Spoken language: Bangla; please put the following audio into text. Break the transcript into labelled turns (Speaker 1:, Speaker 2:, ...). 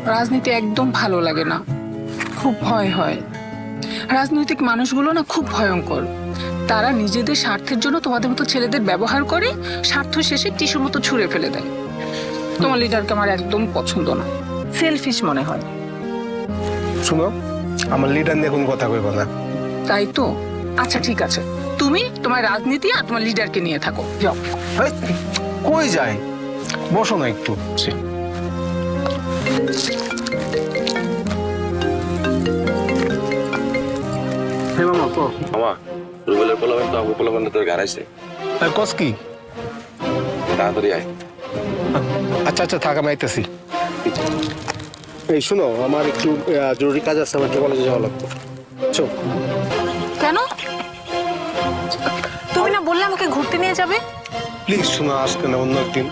Speaker 1: রাজনীতি একদম ভালো লাগে না, খুব ভয় হয়। রাজনৈতিক মানুষগুলো না খুব ভয়ঙ্কর। তারা নিজেদের স্বার্থের জন্য তোমাদের মতো ছেলেদের ব্যবহার করে, স্বার্থ শেষে টিস্যুর মতো ছুঁড়ে ফেলে দেয়। তোমার লিডারকে আমার একদম পছন্দ না, সেলফিশ মনে হয়।
Speaker 2: শুনো, আমার লিডার নিয়ে কোনো কথা কইবা না।
Speaker 1: তাই তো? আচ্ছা ঠিক আছে, তুমি তোমার রাজনীতি আর তোমার লিডারকে নিয়ে থাকো, যাও।
Speaker 2: এই, কই যায়? বসো না একটু।
Speaker 3: মামা রুবেলের পোলাবেন তো আবু পোলাবেন তোর গাড়াইছে।
Speaker 2: কস কি?
Speaker 3: তাড়াতাড়ি আয়।
Speaker 2: আচ্ছা আচ্ছা, থাক আমি আইতেছি। এই শুনো, আমার একটু জরুরি কাজ আছে, আমার একটু কলেজে যাওয়া লাগবে। চল।
Speaker 1: কেন? তুমি না বললে আমাকে ঘুরতে নিয়ে যাবে?
Speaker 2: প্লিজ শোনো, আজকে না অন্য একদিন।